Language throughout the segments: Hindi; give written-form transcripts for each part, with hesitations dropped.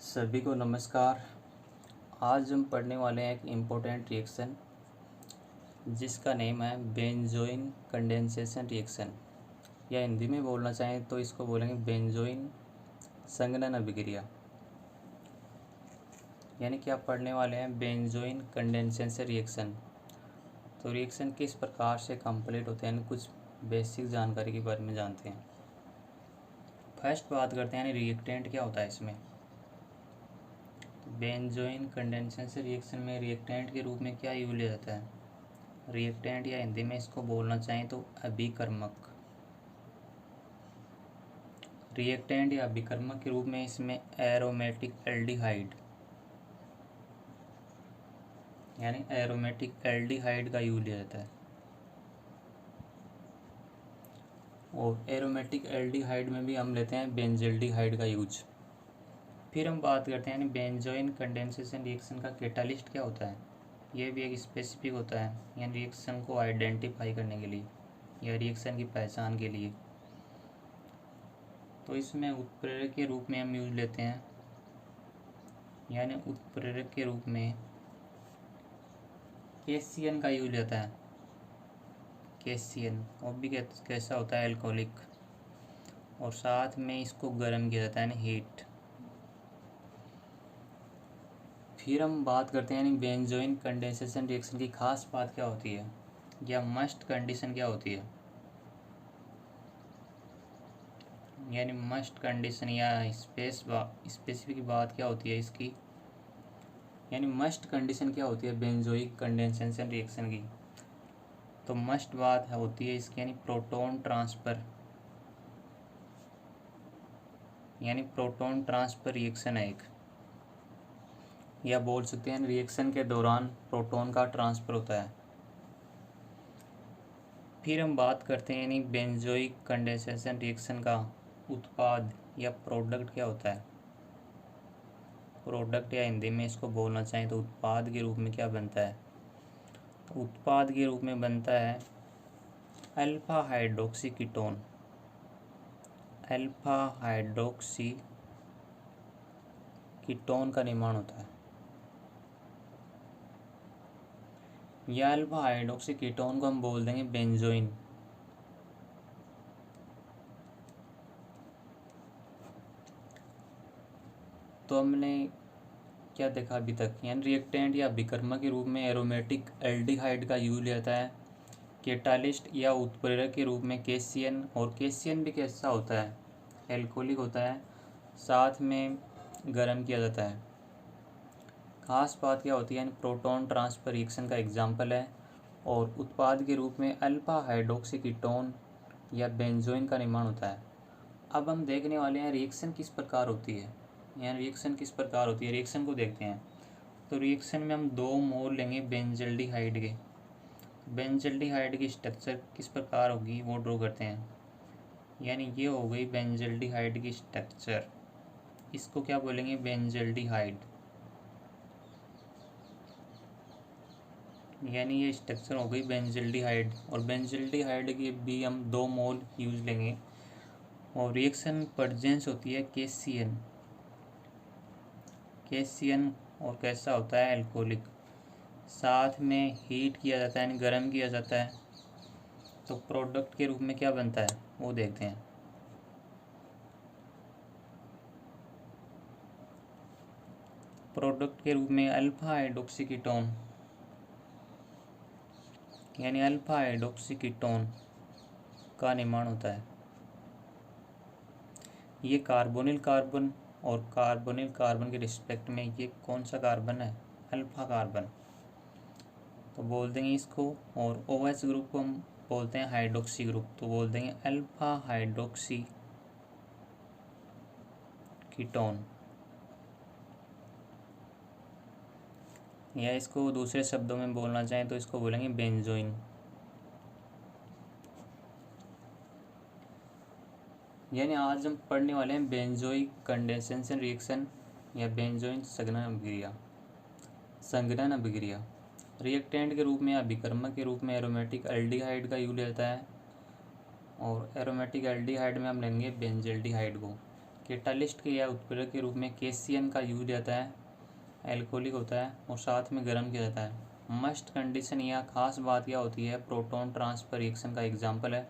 सभी को नमस्कार। आज हम पढ़ने वाले हैं एक इम्पोर्टेंट रिएक्शन जिसका नेम है बेंजोइन कंडेंसेशन रिएक्शन, या हिंदी में बोलना चाहें तो इसको बोलेंगे बेंजोइन संघनन अभिक्रिया। यानी कि आप पढ़ने वाले हैं बेंजोइन कंडेंसेशन रिएक्शन। तो रिएक्शन किस प्रकार से कंप्लीट होते हैं, कुछ बेसिक जानकारी के बारे में जानते हैं। फर्स्ट बात करते हैं रिएक्टेंट क्या होता है इसमें। बेंजोइन कंडेंसेशन रिएक्शन में रिएक्टेंट के रूप में क्या यूज लिया जाता है। रिएक्टेंट या हिंदी में इसको बोलना चाहें तो अभिकर्मक। रिएक्टेंट या अभिकर्मक के रूप में इसमें एरोमेटिक एल्डिहाइड यानी एरोमेटिक एल्डिहाइड का यूज लिया जाता है। और एरोमेटिक एल्डिहाइड में भी हम लेते हैं बेंजल्डिहाइड का यूज। फिर हम बात करते हैं बेंजोइन कंडेंसेशन रिएक्शन का कैटालिस्ट क्या होता है। यह भी एक स्पेसिफिक होता है, यानी रिएक्शन को आइडेंटिफाई करने के लिए या रिएक्शन की पहचान के लिए। तो इसमें उत्प्रेरक के रूप में हम यूज लेते हैं, यानी उत्प्रेरक के रूप में केसीएन का यूज लेता है। केसीएन वो भी कैसा होता है, एल्कोहलिक, और साथ में इसको गर्म किया जाता है यानी हीट। फिर हम बात करते हैं बेंजोइन कंडेंसेशन रिएक्शन की खास बात क्या होती है या मस्ट कंडीशन क्या होती है। यानी मस्ट कंडीशन या स्पेसिफिक बात क्या होती है इसकी, यानी मस्ट कंडीशन क्या होती है बेंजोइक कंडेंसेशन रिएक्शन की। तो मस्ट बात होती है इसकी यानी प्रोटॉन ट्रांसफर, यानी प्रोटॉन ट्रांसफर रिएक्शन है एक, या बोल सकते हैं रिएक्शन के दौरान प्रोटॉन का ट्रांसफर होता है। फिर हम बात करते हैं यानी बेंजोइक कंडेंसेशन रिएक्शन का उत्पाद या प्रोडक्ट क्या होता है। प्रोडक्ट या हिंदी में इसको बोलना चाहें तो उत्पाद के रूप में क्या बनता है। तो उत्पाद के रूप में बनता है alpha hydroxy ketone. Alpha hydroxy ketone का निर्माण होता है। यह अल्फा हाइड्रोक्सी कीटोन को हम बोल देंगे बेंजोइन। तो हमने क्या देखा अभी तक, यानी रिएक्टेंट या अभिकर्मक के रूप में एरोमेटिक एल्डिहाइड का यूज लिया जाता है। कैटालिस्ट या उत्प्रेरक के रूप में केसीएन, और केसीएन भी कैसा होता है, एल्कोहलिक होता है, साथ में गर्म किया जाता है। खास बात क्या होती है, यानी प्रोटॉन ट्रांसफर रिएक्शन का एग्जाम्पल है। और उत्पाद के रूप में अल्फा हाइड्रोक्सी कीटोन या बेंजोइन का निर्माण होता है। अब हम देखने वाले हैं रिएक्शन किस प्रकार होती है, यानी रिएक्शन किस प्रकार होती है, रिएक्शन को देखते हैं। तो रिएक्शन में हम दो मोल लेंगे बेंजल्डिहाइड के। बेंजल्डिहाइड की स्ट्रक्चर किस प्रकार होगी वो ड्रॉ करते हैं। यानी ये हो गई बेंजल्डिहाइड की स्ट्रक्चर, इसको क्या बोलेंगे, बेंजल्डिहाइड। यानी ये स्ट्रक्चर हो गई बेंजल्डिहाइड, और बेंजल्डिहाइड के भी हम दो मोल यूज लेंगे। और रिएक्शन प्रेजेंस होती है केसीएन। केसीएन और कैसा होता है, एल्कोहलिक, साथ में हीट किया जाता है यानी गर्म किया जाता है। तो प्रोडक्ट के रूप में क्या बनता है वो देखते हैं। प्रोडक्ट के रूप में अल्फा हाइड्रोक्सी कीटोन, यानी अल्फा हाइड्रोक्सी कीटोन का निर्माण होता है। ये कार्बोनिल कार्बन और कार्बोनिल कार्बन के रिस्पेक्ट में ये कौन सा कार्बन है, अल्फा कार्बन, तो बोल देंगे इसको। और OH ग्रुप को हम बोलते हैं हाइड्रोक्सी ग्रुप, तो बोल देंगे अल्फा हाइड्रोक्सी कीटोन, या इसको दूसरे शब्दों में बोलना चाहें तो इसको बोलेंगे बेंजोइन। यानी आज हम पढ़ने वाले हैं बेंजोइक कंडेंसेशन रिएक्शन या बेंजोइन संघनन अभिक्रिया। रिएक्टेंट के रूप में या अभिकर्मक के रूप में एरोमेटिक एल्डिहाइड का यूज लेता है, और एरोमेटिक एल्डिहाइड में हम लेंगे बेंजल्डिहाइड को। कैटालिस्ट के या उत्प्रेरक के रूप में KCN का यूज जाता है, एल्कोहलिक होता है और साथ में गर्म किया जाता है। मस्ट कंडीशन या खास बात क्या होती है, प्रोटॉन ट्रांसफर रिएक्शन का एग्जाम्पल है।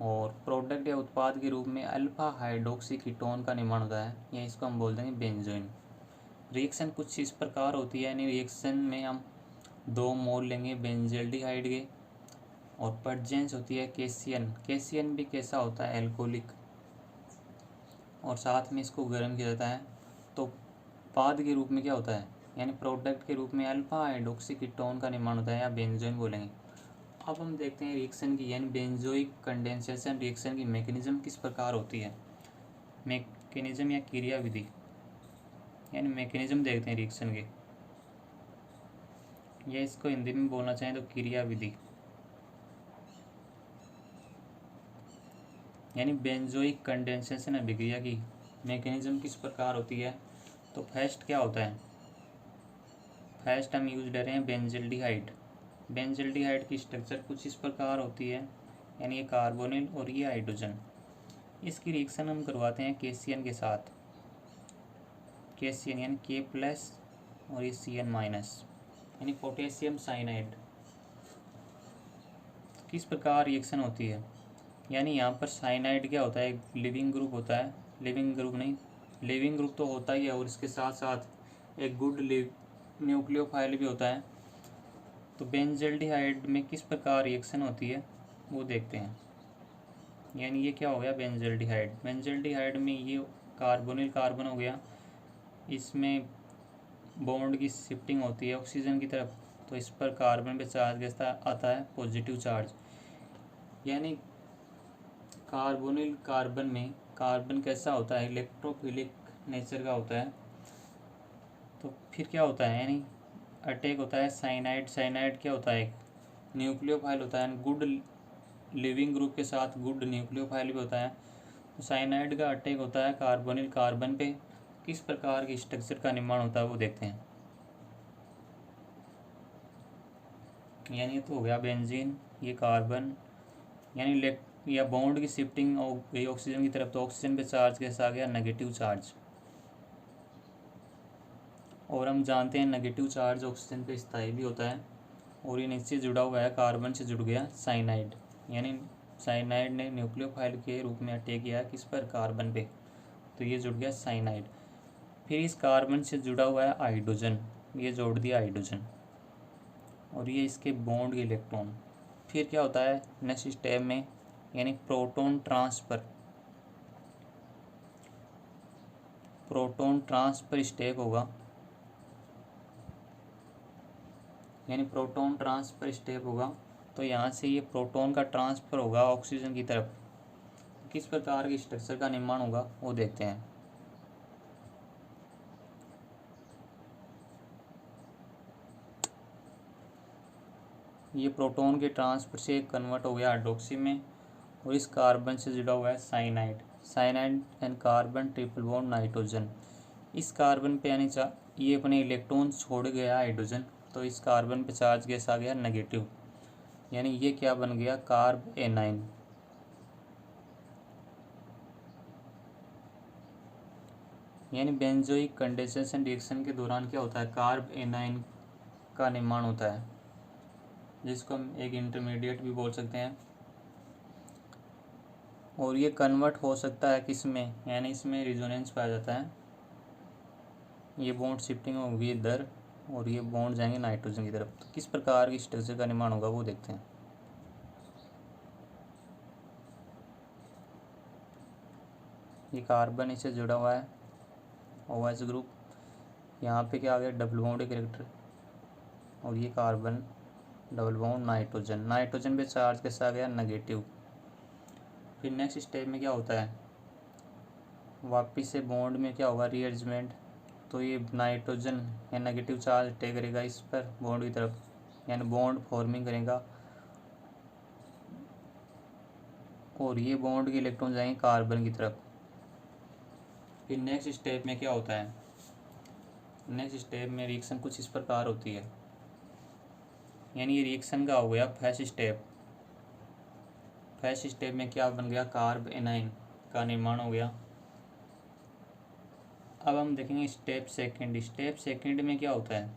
और प्रोडक्ट या उत्पाद के रूप में अल्फा हाइड्रोक्सी कीटोन का निर्माण होता है, या इसको हम बोलते हैं बेंजोइन। रिएक्शन कुछ इस प्रकार होती है, यानी रिएक्शन में हम 2 मोल लेंगे बेंजल्डिहाइड के, और पर्जेंस होती है KCN भी कैसा होता है, एल्कोहलिक, और साथ में इसको गर्म किया जाता है। तो उत्पाद के रूप में क्या होता है, यानी प्रोडक्ट के रूप में अल्फा हाइड्रोक्सी कीटोन का निर्माण होता है, या बेंजोइन बोलेंगे। अब हम देखते हैं रिएक्शन की, यानी बेंजोइक कंडेंसेशन रिएक्शन की मैकेनिज्म किस प्रकार होती है। मैकेनिज्म या क्रियाविधि, यानी मैकेनिज्म देखते हैं रिएक्शन के, या इसको हिंदी में बोलना चाहें तो क्रियाविधि। यानी बेंजोइक कंडेंसेशन अभिक्रिया की मैकेनिज्म किस प्रकार होती है। तो फर्स्ट क्या होता है, फर्स्ट हम यूज ले रहे हैं बेंजल्डिहाइड। बेंजल्डिहाइड की स्ट्रक्चर कुछ इस प्रकार होती है, यानी ये कार्बोनिल और ये हाइड्रोजन। इसकी रिएक्शन हम करवाते हैं KCN के साथ, KCN यानी K+ और ये CN-, यानी पोटेशियम साइनाइड। किस प्रकार रिएक्शन होती है, यानी यहाँ पर साइनाइड क्या होता है, एक लिविंग ग्रुप होता है, लिविंग ग्रुप तो होता ही है, और इसके साथ साथ एक गुड न्यूक्लियोफाइल भी होता है। तो बेंजल्डिहाइड में किस प्रकार रिएक्शन होती है वो देखते हैं। यानी ये क्या हो गया, बेंजल्डिहाइड में ये कार्बोनिल कार्बन हो गया, इसमें बॉन्ड की शिफ्टिंग होती है ऑक्सीजन की तरफ, तो इस पर कार्बन पे चार्ज कैसा आता है, पॉजिटिव चार्ज। यानी कार्बोनिल कार्बन में कार्बन कैसा होता है, इलेक्ट्रोफिलिक नेचर का होता है। तो फिर क्या होता है, यानी अटैक होता है साइनाइड क्या होता है, न्यूक्लियोफाइल होता है, गुड लिविंग ग्रुप के साथ गुड न्यूक्लियोफाइल भी होता है। तो साइनाइड का अटैक होता है कार्बोनिल कार्बन पे। किस प्रकार के स्ट्रक्चर का निर्माण होता है वो देखते हैं। यानी ये तो हो गया बेंजीन, ये कार्बन, यानी या बॉन्ड की शिफ्टिंग ऑक्सीजन की तरफ, तो ऑक्सीजन पे चार्ज कैसा आ गया, नेगेटिव चार्ज। और हम जानते हैं नेगेटिव चार्ज ऑक्सीजन पे स्थायी भी होता है, और ये नीचे जुड़ा हुआ है, कार्बन से जुड़ गया साइनाइड। यानी साइनाइड ने न्यूक्लियोफाइल के रूप में अटैक किया किस पर, कार्बन पे, तो ये जुड़ गया साइनाइड। फिर इस कार्बन से जुड़ा हुआ है हाइड्रोजन, ये जोड़ दिया हाइड्रोजन, और ये इसके बॉन्ड के इलेक्ट्रॉन। फिर क्या होता है नेक्स्ट स्टेप में, यानी प्रोटॉन ट्रांसफर स्टेप होगा। यानी प्रोटॉन ट्रांसफर स्टेप होगा, तो यहाँ से ये प्रोटॉन का ट्रांसफ़र होगा ऑक्सीजन की तरफ। किस प्रकार के स्ट्रक्चर का निर्माण होगा वो देखते हैं। ये प्रोटॉन के ट्रांसफर से कन्वर्ट हो गया हाइड्रोक्सी में, और इस कार्बन से जुड़ा हुआ है cyanide and carbon triple bond nitrogen. इस कार्बन पे यानी ये अपने इलेक्ट्रॉन छोड़ गया हाइड्रोजन, तो इस कार्बन पे चार्ज गैस आ गया नेगेटिव, यानी ये क्या बन गया, कार्ब एनाइन। यानी बेंजोइक कंडेंसेशन रिएक्शन के दौरान क्या होता है, कार्ब एनाइन का निर्माण होता है, जिसको हम एक इंटरमीडिएट भी बोल सकते हैं। और ये कन्वर्ट हो सकता है किस में, यानी इसमें रिजोनेंस पाया जाता है। ये बॉन्ड शिफ्टिंग होगी इधर, और ये बॉन्ड जाएंगे नाइट्रोजन की तरफ। तो किस प्रकार की स्ट्रक्चर का निर्माण होगा वो देखते हैं। ये कार्बन इससे जुड़ा हुआ है OH ग्रुप, यहाँ पे क्या आ गया, डबल बॉन्ड कैरेक्टर, और ये कार्बन डबल बॉन्ड नाइट्रोजन पे चार्ज कैसा आ गया, नेगेटिव। फिर नेक्स्ट स्टेप में क्या होता है, वापिस से बॉन्ड में क्या होगा, रीअरेंजमेंट। तो ये नाइट्रोजन या नेगेटिव चार्ज अटैक करेगा इस पर बॉन्ड की तरफ, यानी बॉन्ड फॉर्मिंग करेगा, और ये बॉन्ड के इलेक्ट्रॉन जाएंगे कार्बन की तरफ। फिर नेक्स्ट स्टेप में क्या होता है, नेक्स्ट स्टेप में रिएक्शन कुछ इस प्रकार होती है। यानी ये रिएक्शन का हो गया फर्स्ट स्टेप में क्या बन गया, कार्ब एनाइन का निर्माण हो गया। अब हम देखेंगे स्टेप सेकंड। स्टेप सेकंड में क्या होता है,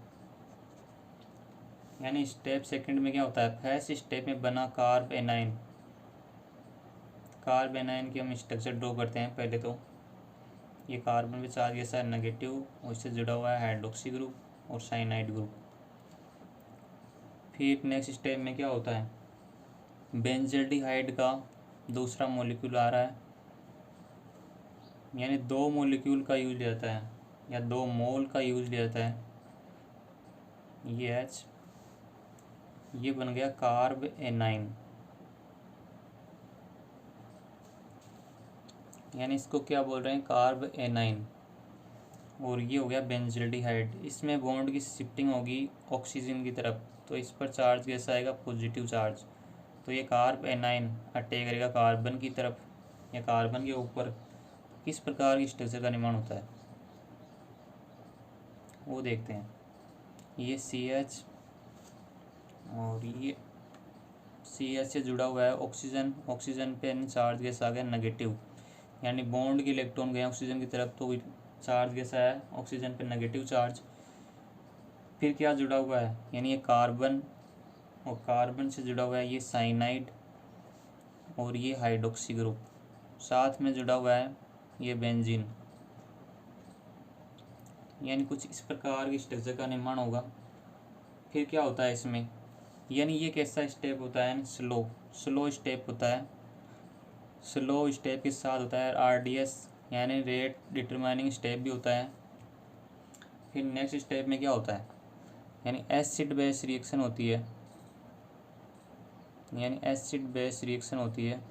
यानी स्टेप सेकंड में क्या होता है, फर्स्ट स्टेप में बना कार्ब एनाइन। कार्ब एनाइन की हम स्ट्रक्चर ड्रॉ करते हैं। पहले तो ये कार्बन पे चार्ज कैसा है, नेगेटिव, और इससे जुड़ा हुआ है हाइड्रोक्सी ग्रुप और साइनाइड ग्रुप। फिर नेक्स्ट स्टेप में क्या होता है, बेंजल्डिहाइड का दूसरा मॉलिक्यूल आ रहा है, यानी 2 मॉलिक्यूल का यूज लिया जाता है या 2 मोल का यूज लिया जाता है। ये H, ये बन गया कार्ब एनाइन, यानी इसको क्या बोल रहे हैं, कार्ब एनाइन। और ये हो गया बेंजल्डिहाइड। इसमें बॉन्ड की शिफ्टिंग होगी ऑक्सीजन की तरफ, तो इस पर चार्ज कैसा आएगा, पॉजिटिव चार्ज। तो ये कार्ब एनाइन अटैक करेगा कार्बन की तरफ या कार्बन के ऊपर। किस प्रकार की स्ट्रक्चर का निर्माण होता है वो देखते हैं। ये CH और ये CH से जुड़ा हुआ है ऑक्सीजन। ऑक्सीजन पे चार्ज गैस आ गया नेगेटिव, यानी बॉन्ड के इलेक्ट्रॉन गए ऑक्सीजन की तरफ, तो चार्ज कैसा है ऑक्सीजन पे नेगेटिव चार्ज। फिर क्या जुड़ा हुआ है, यानी ये कार्बन, और कार्बन से जुड़ा हुआ है ये साइनाइड और ये हाइड्रोक्सी ग्रुप। साथ में जुड़ा हुआ है ये बेंजीन, यानी कुछ इस प्रकार की स्ट्रक्चर का निर्माण होगा। फिर क्या होता है इसमें, यानी ये कैसा स्टेप होता है, स्लो स्टेप होता है। स्लो स्टेप के साथ होता है RDS, यानी रेट डिटरमाइनिंग स्टेप भी होता है। फिर नेक्स्ट स्टेप में क्या होता है, यानी एसिड बेस रिएक्शन होती है, यानी एसिड बेस रिएक्शन होती है।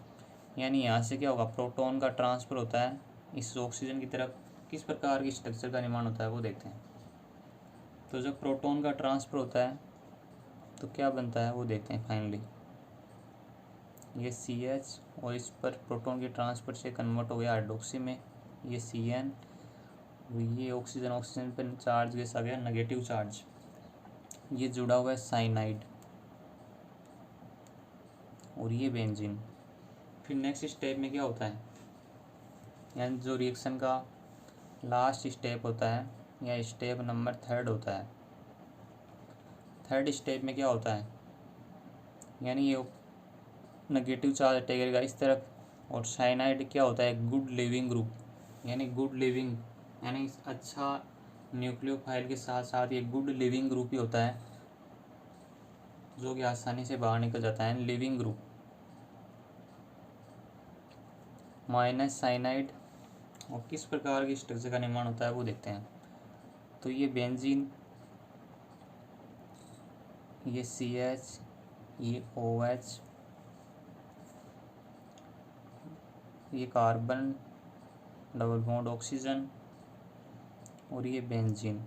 यानी यहाँ से क्या होगा, प्रोटॉन का ट्रांसफ़र होता है इस ऑक्सीजन की तरफ। किस प्रकार की स्ट्रक्चर का निर्माण होता है वो देखते हैं। तो जब प्रोटॉन का ट्रांसफ़र होता है तो क्या बनता है वो देखते हैं। फाइनली ये CH, और इस पर प्रोटॉन के ट्रांसफ़र से कन्वर्ट हो गया हाइड्रोक्सी में, ये CN, ये ऑक्सीजन पर चार्ज गैस आ गया नेगेटिव चार्ज। ये जुड़ा हुआ है साइनाइड और ये बेंजीन। फिर नेक्स्ट स्टेप में क्या होता है, यानी जो रिएक्शन का लास्ट स्टेप होता है या स्टेप नंबर 3 होता है। 3rd स्टेप में क्या होता है, यानी ये नेगेटिव चार्ज अटैक करेगा इस तरफ, और साइनाइड क्या होता है, गुड लिविंग ग्रुप, यानी गुड लिविंग, यानी अच्छा न्यूक्लियोफाइल के साथ साथ ये गुड लिविंग ग्रुप ही होता है जो कि आसानी से बाहर निकल जाता है, लिविंग ग्रुप। माइनस साइनाइड, और किस प्रकार की स्ट्रक्चर का निर्माण होता है वो देखते हैं। तो ये बेंजीन, ये CH, ये OH, ये कार्बन डबल बॉन्ड ऑक्सीजन, और ये बेंजीन।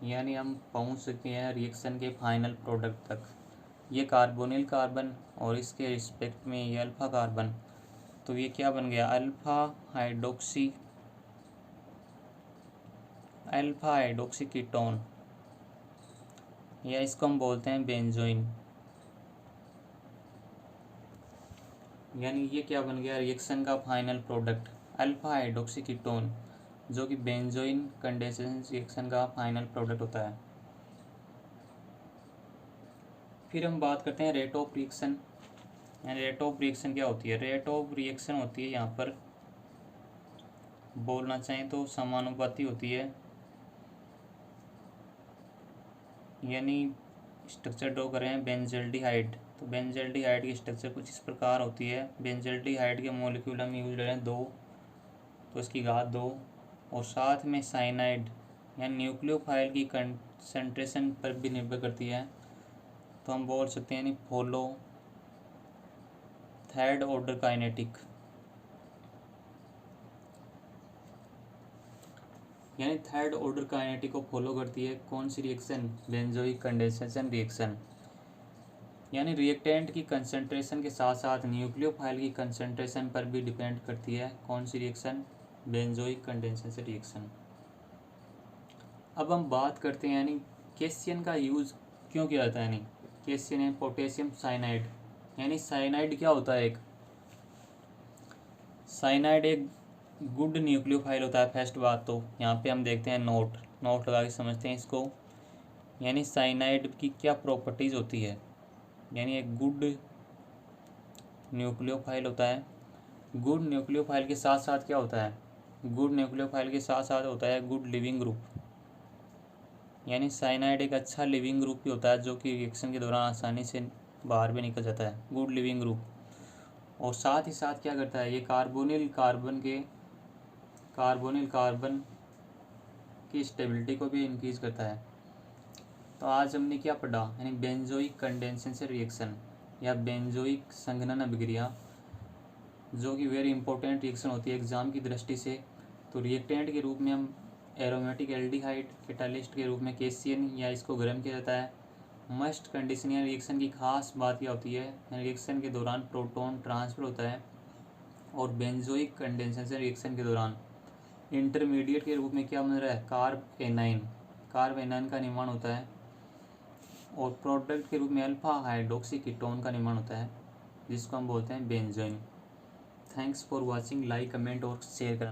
यानी हम पहुंच सकते हैं रिएक्शन के फाइनल प्रोडक्ट तक। ये कार्बोनिल कार्बन और इसके रिस्पेक्ट में ये अल्फ़ा कार्बन, तो ये क्या बन गया, अल्फ़ा हाइड्रोक्सी कीटोन, या इसको हम बोलते हैं बेंजोइन। यानी ये क्या बन गया, रिएक्शन का final product alpha hydroxy ketone, जो कि बेंजोइन कंडेंसेशन रिएक्शन का फाइनल प्रोडक्ट होता है। फिर हम बात करते हैं रेट ऑफ रिएक्शन। यानी रेट ऑफ रिएक्शन क्या होती है, रेट ऑफ रिएक्शन होती है, यहाँ पर बोलना चाहें तो समानुपाती होती है। यानी स्ट्रक्चर ड्रॉ कर रहे हैं बेंजल्डिहाइड, तो बेंजल्डिहाइड की स्ट्रक्चर कुछ इस प्रकार होती है। बेंजल्डिहाइड के मॉलिक्यूल हम यूज ले रहे हैं 2, तो इसकी घात 2, और साथ में साइनाइड, यानी न्यूक्लियोफाइल की कंसंट्रेशन पर भी निर्भर करती है, तो हम बोल सकते हैं यानी फॉलो 3rd ऑर्डर काइनेटिक। यानी 3rd ऑर्डर काइनेटिक को फॉलो करती है कौन सी रिएक्शन, बेंजोइक कंडेंसेशन रिएक्शन। यानी रिएक्टेंट की कंसंट्रेशन के साथ साथ न्यूक्लियोफाइल की कंसंट्रेशन पर भी डिपेंड करती है कौन सी रिएक्शन, बेंजोइक कंडेंसेशन रिएक्शन। अब हम बात करते हैं यानी केसियन का यूज़ क्यों किया जाता है। यानी केसियन है पोटेशियम साइनाइड, यानी साइनाइड क्या होता है, एक साइनाइड एक गुड न्यूक्लियोफाइल होता है। फर्स्ट बात तो यहाँ पे हम देखते हैं, नोट लगा के समझते हैं इसको। यानी साइनाइड की क्या प्रॉपर्टीज़ होती है, यानी एक गुड न्यूक्लियोफाइल होता है। गुड न्यूक्लियोफाइल के साथ साथ क्या होता है, गुड न्यूक्लियोफाइल के साथ साथ होता है गुड लिविंग ग्रुप। यानी साइनाइड एक अच्छा लिविंग ग्रुप भी होता है जो कि रिएक्शन के दौरान आसानी से बाहर भी निकल जाता है, गुड लिविंग ग्रुप। और साथ ही साथ क्या करता है, ये कार्बोनिल कार्बन की स्टेबिलिटी को भी इंक्रीज करता है। तो आज हमने क्या पढ़ा, यानी बेंजोइक कंडेंसेशन रिएक्शन या बेंजोइक संघनन अभिक्रिया, जो कि वेरी इंपॉर्टेंट रिएक्शन होती है एग्जाम की दृष्टि से। तो रिएक्टेंट के रूप में हम एरोमेटिक एल्डिहाइड, कैटालिस्ट के रूप में KCN या इसको गर्म किया जाता है। मस्ट कंडीशन या रिएक्शन की खास बात क्या होती है, रिएक्शन के दौरान प्रोटॉन ट्रांसफर होता है। और बेंजोइक कंडेंसेशन रिएक्शन के दौरान इंटरमीडिएट के रूप में क्या बन रहा है, कार्ब एनाइन का निर्माण होता है। और प्रोडक्ट के रूप में अल्फा हाइड्रोक्सी कीटोन का निर्माण होता है, जिसको हम बोलते हैं benzoin. Thanks for watching, like comment और शेयर करना।